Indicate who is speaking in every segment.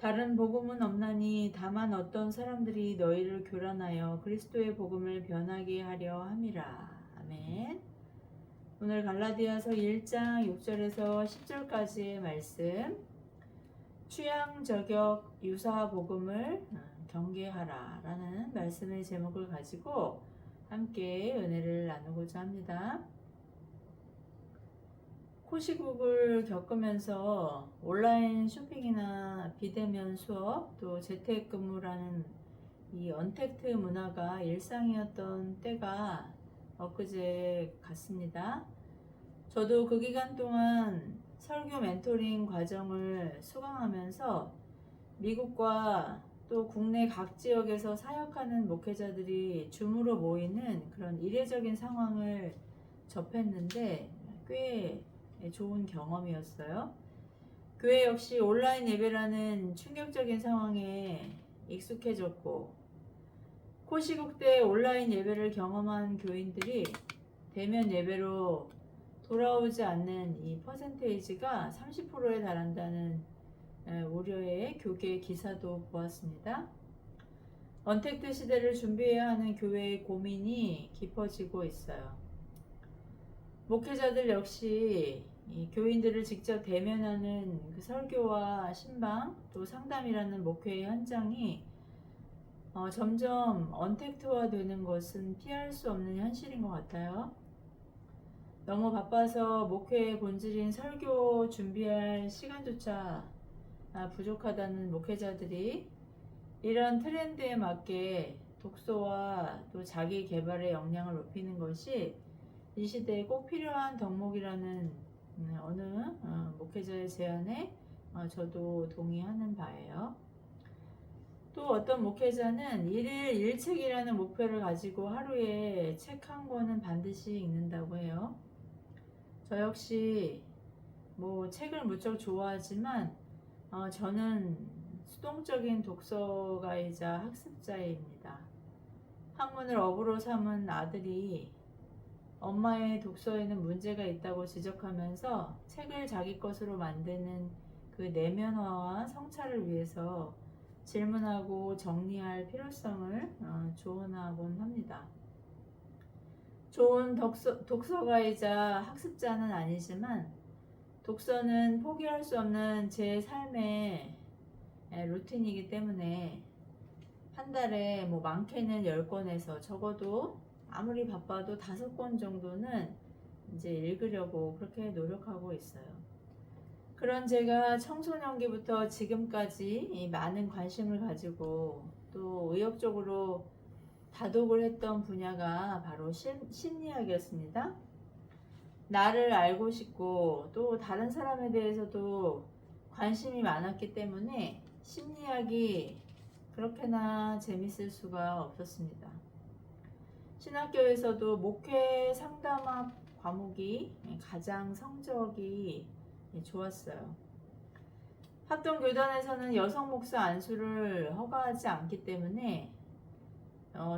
Speaker 1: 다른 복음은 없나니 다만 어떤 사람들이 너희를 교란하여 그리스도의 복음을 변하게 하려 함이라. 아멘. 오늘 갈라디아서 1장 6절에서 10절까지의 말씀, 취향 저격 유사 복음을 경계하라 라는 말씀의 제목을 가지고 함께 은혜를 나누고자 합니다. 코시국을 겪으면서 온라인 쇼핑이나 비대면 수업, 또 재택근무라는 이 언택트 문화가 일상이었던 때가 엊그제 같습니다. 저도 그 기간 동안 설교 멘토링 과정을 수강하면서 미국과 또 국내 각 지역에서 사역하는 목회자들이 줌으로 모이는 그런 이례적인 상황을 접했는데 꽤 좋은 경험이었어요. 교회 역시 온라인 예배라는 충격적인 상황에 익숙해졌고, 코시국 때 온라인 예배를 경험한 교인들이 대면 예배로 돌아오지 않는 이 퍼센테이지가 30%에 달한다는 우려의 교계 기사도 보았습니다. 언택트 시대를 준비해야 하는 교회의 고민이 깊어지고 있어요. 목회자들 역시 이 교인들을 직접 대면하는 그 설교와 신방 또 상담이라는 목회의 현장이 점점 언택트화 되는 것은 피할 수 없는 현실인 것 같아요. 너무 바빠서 목회의 본질인 설교 준비할 시간조차 부족하다는 목회자들이 이런 트렌드에 맞게 독서와 또 자기 개발의 역량을 높이는 것이 이 시대에 꼭 필요한 덕목이라는 어느 목회자의 제안에 저도 동의하는 바예요. 또 어떤 목회자는 일일 일책이라는 목표를 가지고 하루에 책 한 권은 반드시 읽는다고 해요. 저 역시 책을 무척 좋아하지만 저는 수동적인 독서가이자 학습자입니다. 학문을 업으로 삼은 아들이 엄마의 독서에는 문제가 있다고 지적하면서 책을 자기 것으로 만드는 그 내면화와 성찰을 위해서 질문하고 정리할 필요성을 조언하곤 합니다. 좋은 독서가이자 학습자는 아니지만 독서는 포기할 수 없는 제 삶의 루틴이기 때문에 한 달에 많게는 10권에서 적어도 아무리 바빠도 5권 정도는 이제 읽으려고 그렇게 노력하고 있어요. 그런 제가 청소년기부터 지금까지 많은 관심을 가지고 또 의욕적으로 다독을 했던 분야가 바로 심리학이었습니다. 나를 알고 싶고 또 다른 사람에 대해서도 관심이 많았기 때문에 심리학이 그렇게나 재밌을 수가 없었습니다. 신학교에서도 목회 상담학 과목이 가장 성적이 좋았어요. 합동교단에서는 여성 목사 안수를 허가하지 않기 때문에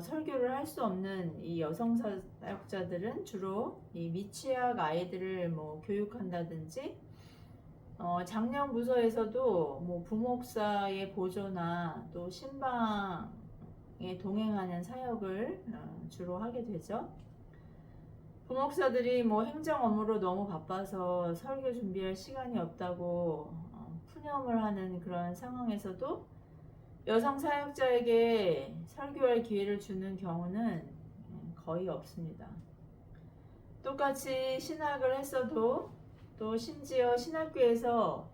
Speaker 1: 설교를 할 수 없는 이 여성 사역자들은 주로 이 미취학 아이들을 교육한다든지 작년 부서에서도 부목사의 보조나 또 신방에 동행하는 사역을 주로 하게 되죠. 부목사들이 행정 업무로 너무 바빠서 설교 준비할 시간이 없다고 푸념을 하는 그런 상황에서도 여성 사역자에게 설교할 기회를 주는 경우는 거의 없습니다. 똑같이 신학을 했어도 또 심지어 신학교에서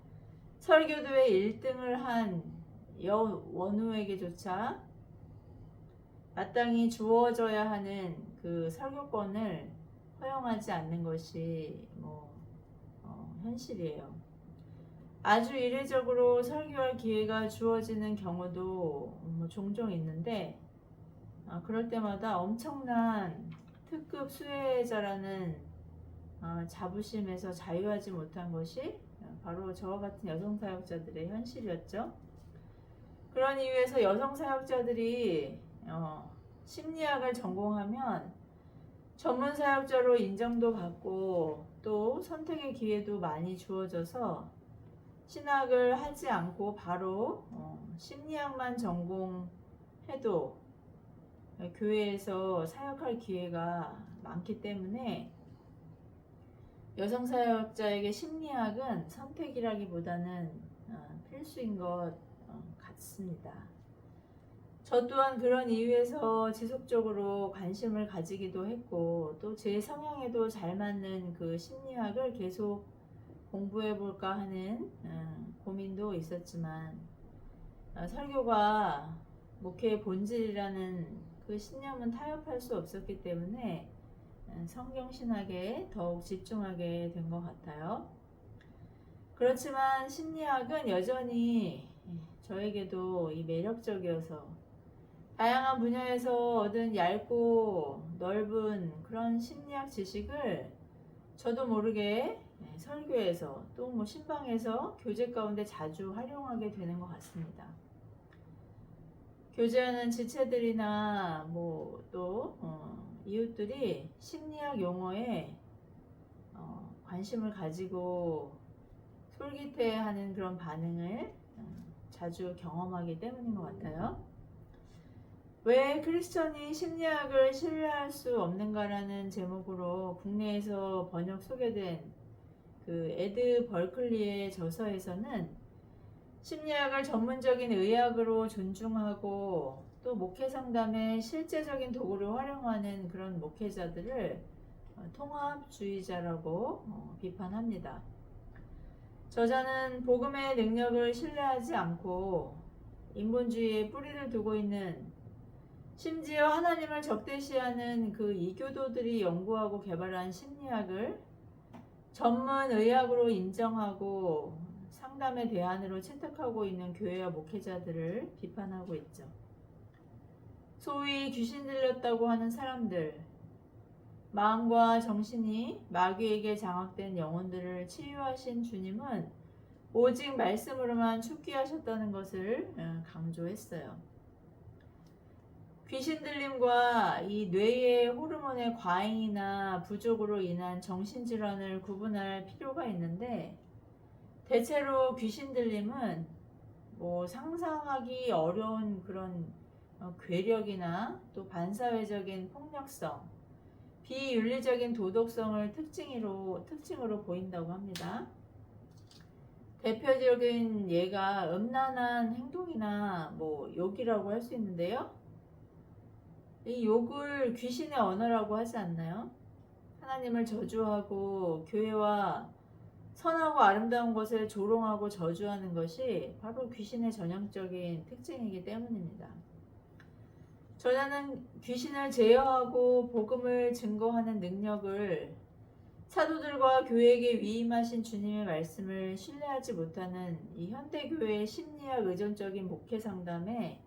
Speaker 1: 설교도에 1등을 한 여원우에게조차 마땅히 주어져야 하는 그 설교권을 허용하지 않는 것이 현실이에요. 아주 이례적으로 설교할 기회가 주어지는 경우도 종종 있는데 그럴 때마다 엄청난 특급 수혜자라는 자부심에서 자유하지 못한 것이 바로 저와 같은 여성 사역자들의 현실이었죠. 그런 이유에서 여성 사역자들이 심리학을 전공하면 전문 사역자로 인정도 받고 또 선택의 기회도 많이 주어져서 신학을 하지 않고 바로 심리학만 전공해도 교회에서 사역할 기회가 많기 때문에 여성 사역자에게 심리학은 선택이라기보다는 필수인 것 같습니다. 저 또한 그런 이유에서 지속적으로 관심을 가지기도 했고 또 제 성향에도 잘 맞는 그 심리학을 계속 공부해 볼까 하는 고민도 있었지만 설교가 목회의 본질이라는 그 신념은 타협할 수 없었기 때문에 성경신학에 더욱 집중하게 된 것 같아요. 그렇지만 심리학은 여전히 저에게도 이 매력적이어서 다양한 분야에서 얻은 얇고 넓은 그런 심리학 지식을 저도 모르게 설교에서 또 뭐 신방에서 교제 가운데 자주 활용하게 되는 것 같습니다. 교제하는 지체들이나 뭐 또 이웃들이 심리학 용어에 관심을 가지고 솔깃해하는 그런 반응을 자주 경험하기 때문인 것 같아요. 왜 크리스천이 심리학을 신뢰할 수 없는가라는 제목으로 국내에서 번역 소개된 그 에드 벌클리의 저서에서는 심리학을 전문적인 의학으로 존중하고 또 목회 상담의 실제적인 도구로 활용하는 그런 목회자들을 통합주의자라고 비판합니다. 저자는 복음의 능력을 신뢰하지 않고 인본주의에 뿌리를 두고 있는 심지어 하나님을 적대시하는 그 이교도들이 연구하고 개발한 심리학을 전문 의학으로 인정하고 상담의 대안으로 채택하고 있는 교회와 목회자들을 비판하고 있죠. 소위 귀신 들렸다고 하는 사람들, 마음과 정신이 마귀에게 장악된 영혼들을 치유하신 주님은 오직 말씀으로만 축기하셨다는 것을 강조했어요. 귀신 들림과 이 뇌의 호르몬의 과잉이나 부족으로 인한 정신질환을 구분할 필요가 있는데 대체로 귀신 들림은 뭐 상상하기 어려운 그런 괴력이나 또 반사회적인 폭력성, 비윤리적인 도덕성을 특징으로 보인다고 합니다. 대표적인 예가 음란한 행동이나 뭐 욕이라고 할 수 있는데요. 이 욕을 귀신의 언어라고 하지 않나요? 하나님을 저주하고 교회와 선하고 아름다운 것을 조롱하고 저주하는 것이 바로 귀신의 전형적인 특징이기 때문입니다. 저자는 귀신을 제어하고 복음을 증거하는 능력을 사도들과 교회에게 위임하신 주님의 말씀을 신뢰하지 못하는 이 현대교회의 심리학 의존적인 목회 상담에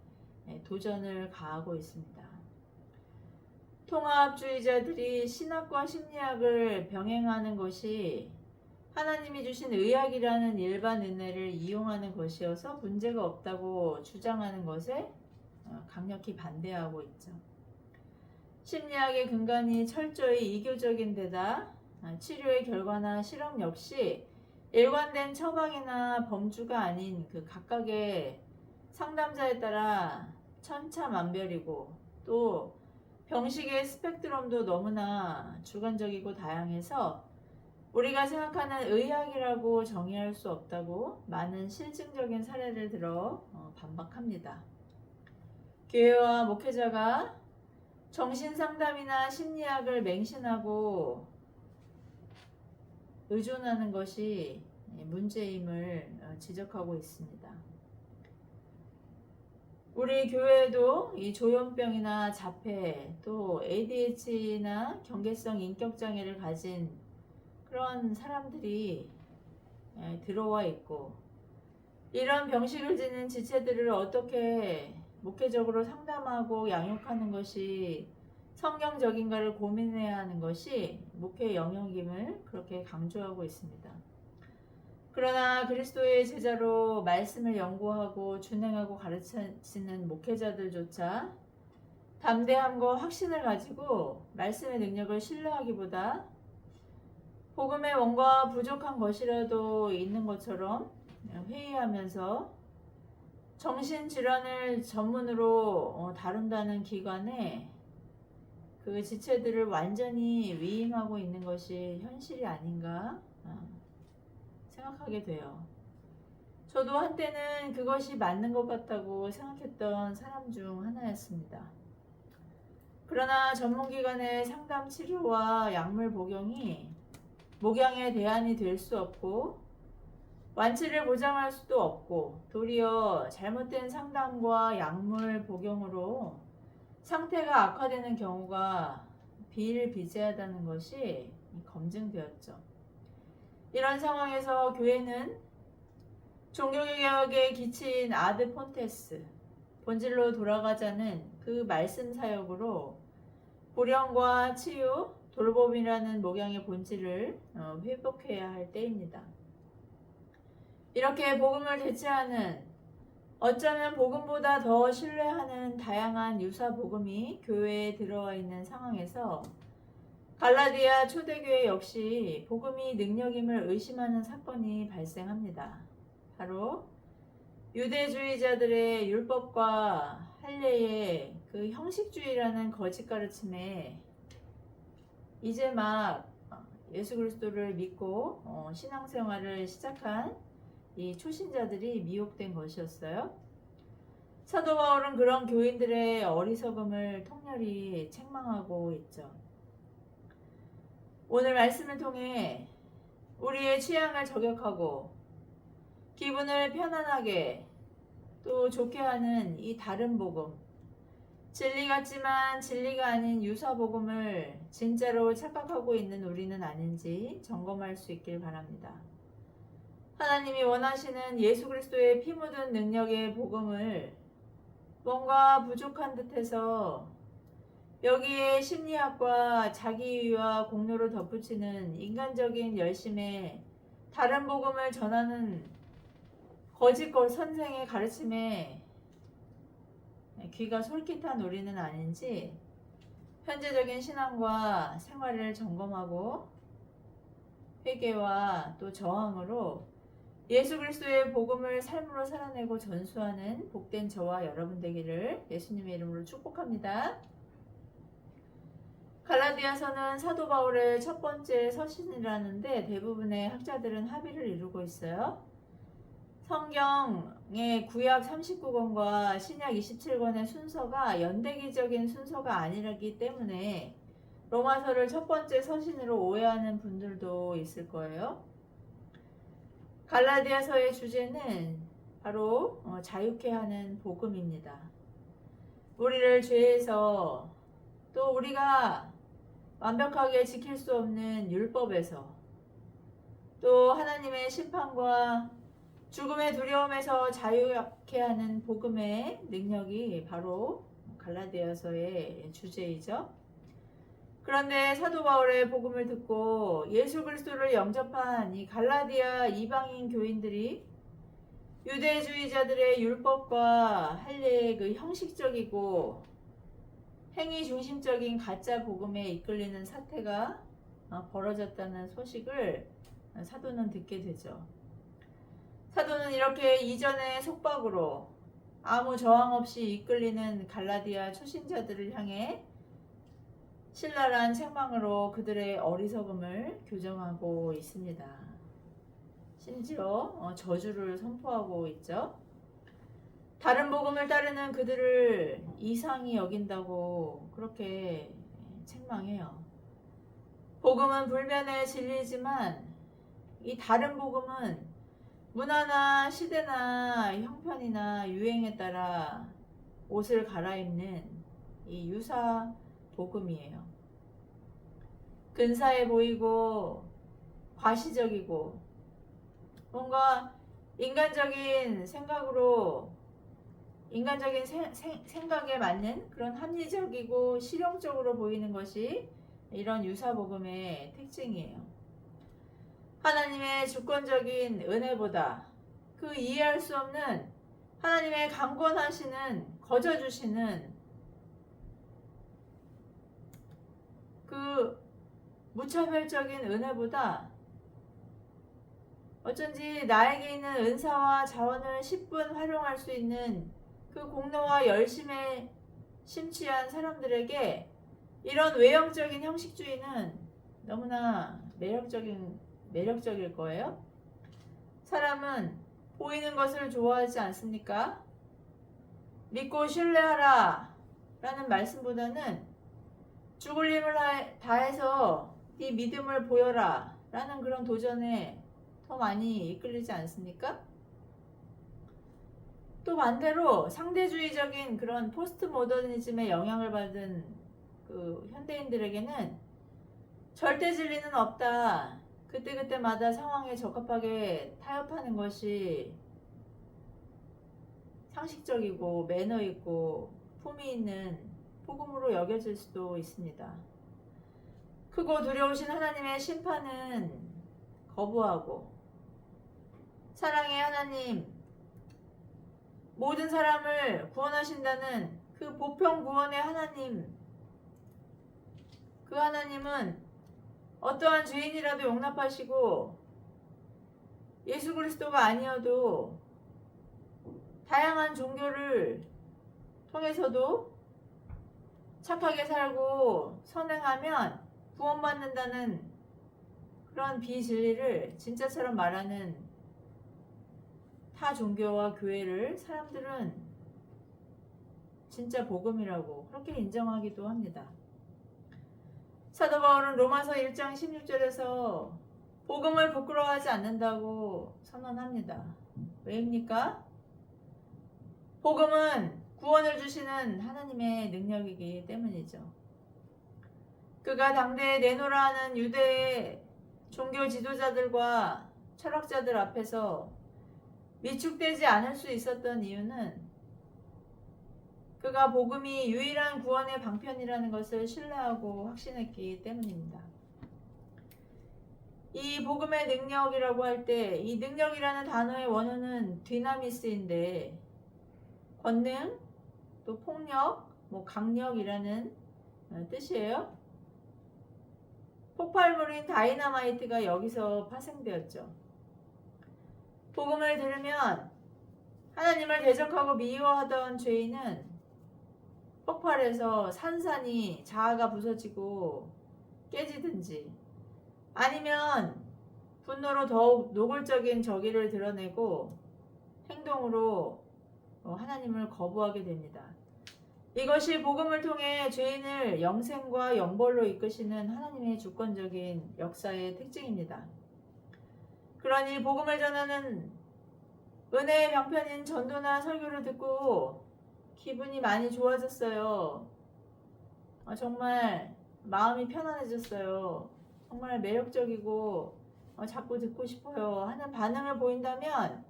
Speaker 1: 도전을 가하고 있습니다. 통합주의자들이 신학과 심리학을 병행하는 것이 하나님이 주신 의학이라는 일반 은혜를 이용하는 것이어서 문제가 없다고 주장하는 것에 강력히 반대하고 있죠. 심리학의 근간이 철저히 이교적인 데다 치료의 결과나 실험 역시 일관된 처방이나 범주가 아닌 그 각각의 상담자에 따라 천차만별이고 또 병식의 스펙트럼도 너무나 주관적이고 다양해서 우리가 생각하는 의학이라고 정의할 수 없다고 많은 실증적인 사례를 들어 반박합니다. 교회와 목회자가 정신상담이나 심리학을 맹신하고 의존하는 것이 문제임을 지적하고 있습니다. 우리 교회에도 이 조현병이나 자폐 또 ADHD나 경계성 인격장애를 가진 그런 사람들이 들어와 있고 이런 병식을 지닌 지체들을 어떻게 목회적으로 상담하고 양육하는 것이 성경적인가를 고민해야 하는 것이 목회의 영역임을 그렇게 강조하고 있습니다. 그러나 그리스도의 제자로 말씀을 연구하고 준행하고 가르치는 목회자들조차 담대함과 확신을 가지고 말씀의 능력을 신뢰하기보다 복음의 원과 부족한 것이라도 있는 것처럼 회의하면서 정신질환을 전문으로 다룬다는 기관에 그 지체들을 완전히 위임하고 있는 것이 현실이 아닌가 생각하게 돼요. 저도 한때는 그것이 맞는 것 같다고 생각했던 사람 중 하나였습니다. 그러나 전문기관의 상담 치료와 약물 목양의 대안이 될 수 없고 완치를 보장할 수도 없고 도리어 잘못된 상담과 약물 복용으로 상태가 악화되는 경우가 비일비재하다는 것이 검증되었죠. 이런 상황에서 교회는 종교개혁에 기친 아드 폰테스, 본질로 돌아가자는 그 말씀 사역으로 불령과 치유, 돌봄이라는 목양의 본질을 회복해야 할 때입니다. 이렇게 복음을 대체하는, 어쩌면 복음보다 더 신뢰하는 다양한 유사 복음이 교회에 들어와 있는 상황에서 갈라디아 초대교회 역시 복음이 능력임을 의심하는 사건이 발생합니다. 바로 유대주의자들의 율법과 할례의 그 형식주의라는 거짓 가르침에 이제 막 예수 그리스도를 믿고 신앙생활을 시작한 이 초신자들이 미혹된 것이었어요. 사도 바울은 그런 교인들의 어리석음을 통렬히 책망하고 있죠. 오늘 말씀을 통해 우리의 취향을 저격하고 기분을 편안하게 또 좋게 하는 이 다른 복음, 진리 같지만 진리가 아닌 유사 복음을 진짜로 착각하고 있는 우리는 아닌지 점검할 수 있길 바랍니다. 하나님이 원하시는 예수 그리스도의 피 묻은 능력의 복음을 뭔가 부족한 듯해서 여기에 심리학과 자기위와 공로를 덧붙이는 인간적인 열심에 다른 복음을 전하는 거짓 선생의 가르침에 귀가 솔깃한 우리는 아닌지 현재적인 신앙과 생활을 점검하고 회개와 또 저항으로 예수 그리스도의 복음을 삶으로 살아내고 전수하는 복된 저와 여러분 되기를 예수님의 이름으로 축복합니다. 갈라디아서는 사도 바울의 첫 번째 서신이라는데 대부분의 학자들은 합의를 이루고 있어요. 성경의 구약 39권과 신약 27권의 순서가 연대기적인 순서가 아니라기 때문에 로마서를 첫 번째 서신으로 오해하는 분들도 있을 거예요. 갈라디아서의 주제는 바로 자유케 하는 복음입니다. 우리를 죄에서 또 우리가 완벽하게 지킬 수 없는 율법에서 또 하나님의 심판과 죽음의 두려움에서 자유케 하는 복음의 능력이 바로 갈라디아서의 주제이죠. 그런데 사도 바울의 복음을 듣고 예수 그리스도를 영접한 이 갈라디아 이방인 교인들이 유대주의자들의 율법과 할례의 그 형식적이고 행위 중심적인 가짜 복음에 이끌리는 사태가 벌어졌다는 소식을 사도는 듣게 되죠. 사도는 이렇게 이전의 속박으로 아무 저항 없이 이끌리는 갈라디아 초신자들을 향해 신랄한 책망으로 그들의 어리석음을 교정하고 있습니다. 심지어 저주를 선포하고 있죠. 다른 복음을 따르는 그들을 이상히 여긴다고 그렇게 책망해요. 복음은 불변의 진리지만 이 다른 복음은 문화나 시대나 형편이나 유행에 따라 옷을 갈아입는 이 유사 복음이에요. 근사해 보이고 과시적이고 뭔가 인간적인 생각으로 인간적인 생각에 맞는 그런 합리적이고 실용적으로 보이는 것이 이런 유사복음의 특징이에요. 하나님의 주권적인 은혜보다 그 이해할 수 없는 하나님의 강권하시는 거저주시는 그 무차별적인 은혜보다 어쩐지 나에게 있는 은사와 자원을 10분 활용할 수 있는 그 공로와 열심에 심취한 사람들에게 이런 외형적인 형식주의는 너무나 매력적일 거예요. 사람은 보이는 것을 좋아하지 않습니까? 믿고 신뢰하라 라는 말씀보다는 죽을 힘을 다해서 네 믿음을 보여라 라는 그런 도전에 더 많이 이끌리지 않습니까? 또 반대로 상대주의적인 그런 포스트 모더니즘의 영향을 받은 그 현대인들에게는 절대 진리는 없다. 그때그때마다 상황에 적합하게 타협하는 것이 상식적이고 매너 있고 품위 있는 복음으로 여겨질 수도 있습니다. 크고 두려우신 하나님의 심판은 거부하고 사랑의 하나님, 모든 사람을 구원하신다는 그 보편 구원의 하나님, 그 하나님은 어떠한 죄인이라도 용납하시고 예수 그리스도가 아니어도 다양한 종교를 통해서도 착하게 살고 선행하면 구원받는다는 그런 비진리를 진짜처럼 말하는 타 종교와 교회를 사람들은 진짜 복음이라고 그렇게 인정하기도 합니다. 사도 바울은 로마서 1장 16절에서 복음을 부끄러워하지 않는다고 선언합니다. 왜입니까? 복음은 구원을 주시는 하나님의 능력이기 때문이죠. 그가 당대에 내노라 하는 유대의 종교 지도자들과 철학자들 앞에서 위축되지 않을 수 있었던 이유는 그가 복음이 유일한 구원의 방편이라는 것을 신뢰하고 확신했기 때문입니다. 이 복음의 능력이라고 할 때 이 능력이라는 단어의 원어는 디나미스인데 권능, 또 폭력, 강력이라는 뜻이에요. 폭발물인 다이너마이트가 여기서 파생되었죠. 복음을 들으면 하나님을 대적하고 미워하던 죄인은 폭발해서 산산이 자아가 부서지고 깨지든지 아니면 분노로 더욱 노골적인 저기를 드러내고 행동으로 하나님을 거부하게 됩니다. 이것이 복음을 통해 죄인을 영생과 영벌로 이끄시는 하나님의 주권적인 역사의 특징입니다. 그러니 복음을 전하는 은혜의 방편인 전도나 설교를 듣고 기분이 많이 좋아졌어요. 정말 마음이 편안해졌어요. 정말 매력적이고 자꾸 듣고 싶어요 하는 반응을 보인다면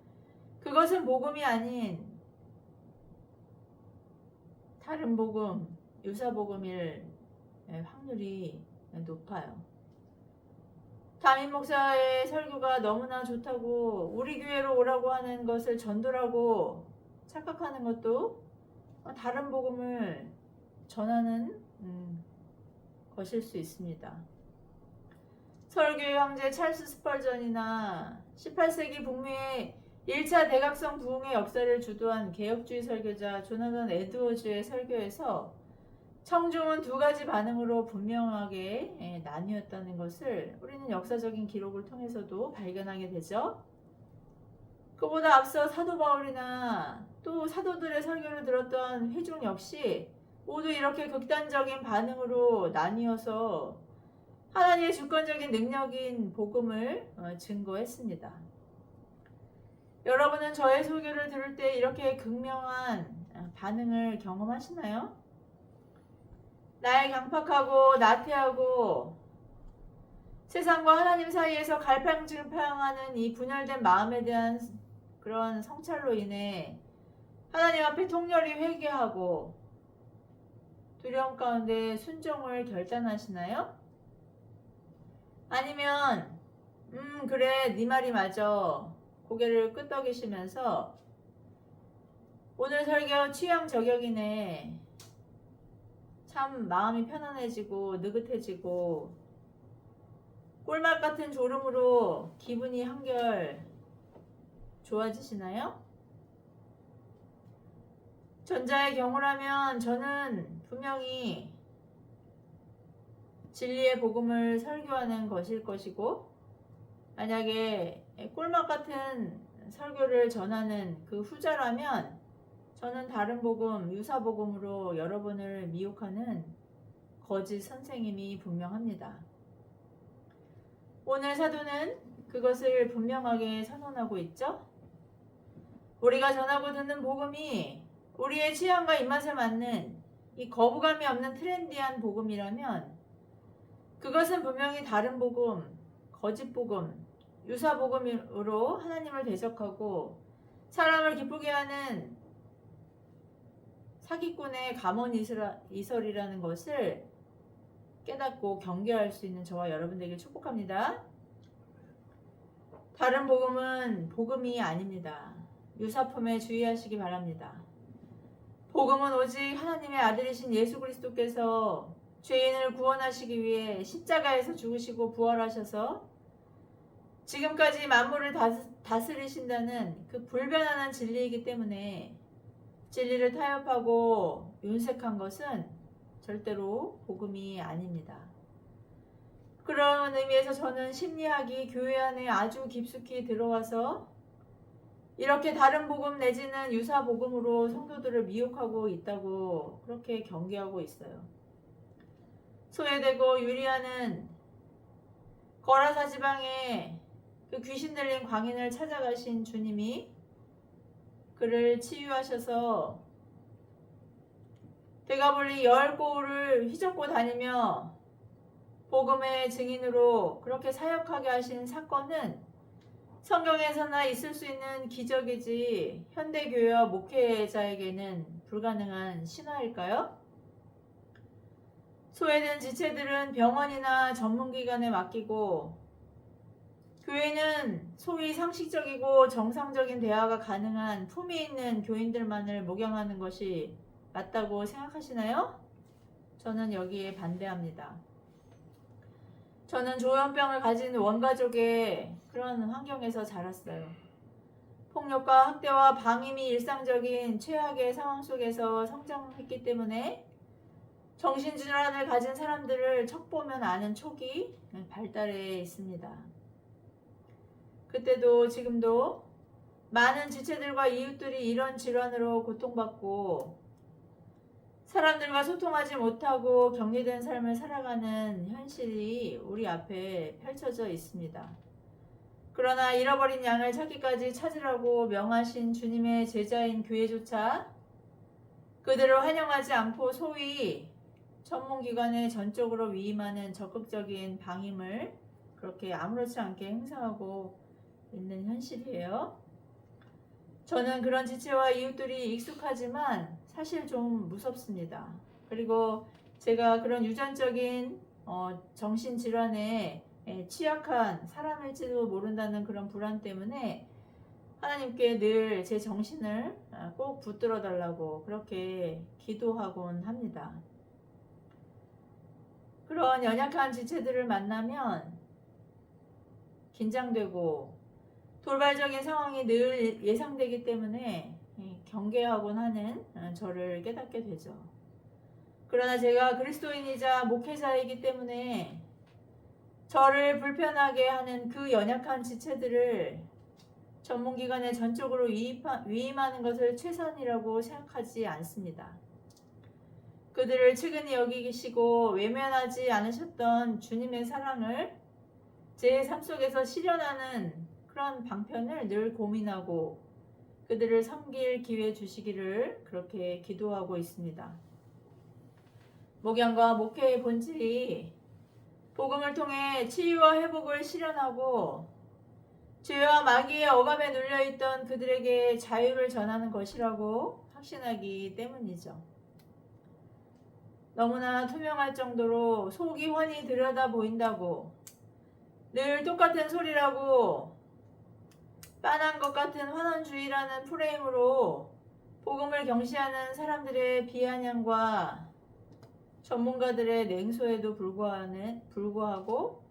Speaker 1: 그것은 복음이 아닌 다른 복음, 유사복음일 확률이 높아요. 담임 목사의 설교가 너무나 좋다고 우리 교회로 오라고 하는 것을 전도라고 착각하는 것도 다른 복음을 전하는 것일 수 있습니다. 설교의 황제 찰스 스펄전이나 18세기 북미의 1차 대각성 부흥의 역사를 주도한 개혁주의 설교자 조나단 에드워즈의 설교에서 청중은 두 가지 반응으로 분명하게 나뉘었다는 것을 우리는 역사적인 기록을 통해서도 발견하게 되죠. 그보다 앞서 사도 바울이나 또 사도들의 설교를 들었던 회중 역시 모두 이렇게 극단적인 반응으로 나뉘어서 하나님의 주권적인 능력인 복음을 증거했습니다. 여러분은 저의 설교를 들을 때 이렇게 극명한 반응을 경험하시나요? 나의 강팍하고 나태하고 세상과 하나님 사이에서 갈팡질팡하는 이 분열된 마음에 대한 그런 성찰로 인해 하나님 앞에 통렬히 회개하고 두려움 가운데 순종을 결단하시나요? 아니면 그래 네 말이 맞아 고개를 끄덕이시면서 오늘 설교 취향 저격이네 참 마음이 편안해지고 느긋해지고 꿀맛 같은 졸음으로 기분이 한결 좋아지시나요? 전자의 경우라면 저는 분명히 진리의 복음을 설교하는 것일 것이고, 만약에 꿀맛 같은 설교를 전하는 그 후자라면 저는 다른 복음, 유사 복음으로 여러분을 미혹하는 거짓 선생님이 분명합니다. 오늘 사도는 그것을 분명하게 선언하고 있죠. 우리가 전하고 듣는 복음이 우리의 취향과 입맛에 맞는 이 거부감이 없는 트렌디한 복음이라면 그것은 분명히 다른 복음, 거짓 복음, 유사 복음으로 하나님을 대적하고 사람을 기쁘게 하는 사기꾼의 감언이설이라는 것을 깨닫고 경계할 수 있는 저와 여러분들에게 축복합니다. 다른 복음은 복음이 아닙니다. 유사품에 주의하시기 바랍니다. 복음은 오직 하나님의 아들이신 예수 그리스도께서 죄인을 구원하시기 위해 십자가에서 죽으시고 부활하셔서 지금까지 만물을 다스리신다는 그 불변하는 진리이기 때문에 진리를 타협하고 윤색한 것은 절대로 복음이 아닙니다. 그런 의미에서 저는 심리학이 교회 안에 아주 깊숙이 들어와서 이렇게 다른 복음 내지는 유사 복음으로 성도들을 미혹하고 있다고 그렇게 경계하고 있어요. 소외되고 유리하는 거라사 지방에 그 귀신 들린 광인을 찾아가신 주님이 그를 치유하셔서 대가볼리 10고을을 휘젓고 다니며 복음의 증인으로 그렇게 사역하게 하신 사건은 성경에서나 있을 수 있는 기적이지 현대교회와 목회자에게는 불가능한 신화일까요? 소외된 지체들은 병원이나 전문기관에 맡기고 교회는 소위 상식적이고 정상적인 대화가 가능한 품위 있는 교인들만을 목양하는 것이 맞다고 생각하시나요? 저는 여기에 반대합니다. 저는 조현병을 가진 원가족의 그런 환경에서 자랐어요. 폭력과 학대와 방임이 일상적인 최악의 상황 속에서 성장했기 때문에 정신질환을 가진 사람들을 척 보면 아는 촉이 발달해 있습니다. 그때도 지금도 많은 지체들과 이웃들이 이런 질환으로 고통받고 사람들과 소통하지 못하고 격리된 삶을 살아가는 현실이 우리 앞에 펼쳐져 있습니다. 그러나 잃어버린 양을 찾기까지 찾으라고 명하신 주님의 제자인 교회조차 그들을 환영하지 않고 소위 전문기관에 전적으로 위임하는 적극적인 방임을 그렇게 아무렇지 않게 행사하고 있는 현실이에요. 저는 그런 지체와 이웃들이 익숙하지만 사실 좀 무섭습니다. 그리고 제가 그런 유전적인 정신질환에 취약한 사람일지도 모른다는 그런 불안 때문에 하나님께 늘 제 정신을 꼭 붙들어 달라고 그렇게 기도하곤 합니다. 그런 연약한 지체들을 만나면 긴장되고 돌발적인 상황이 늘 예상되기 때문에 경계하곤 하는 저를 깨닫게 되죠. 그러나 제가 그리스도인이자 목회자이기 때문에 저를 불편하게 하는 그 연약한 지체들을 전문기관에 전적으로 위임하는 것을 최선이라고 생각하지 않습니다. 그들을 측은히 여기시고 외면하지 않으셨던 주님의 사랑을 제 삶 속에서 실현하는 그런 방편을 늘 고민하고 그들을 섬길 기회 주시기를 그렇게 기도하고 있습니다. 목양과 목회의 본질이 복음을 통해 치유와 회복을 실현하고 죄와 마귀의 억압에 눌려있던 그들에게 자유를 전하는 것이라고 확신하기 때문이죠. 너무나 투명할 정도로 속이 훤히 들여다 보인다고 늘 똑같은 소리라고 빤한 것 같은 환원주의라는 프레임으로 복음을 경시하는 사람들의 비아냥과 전문가들의 냉소에도 불구하고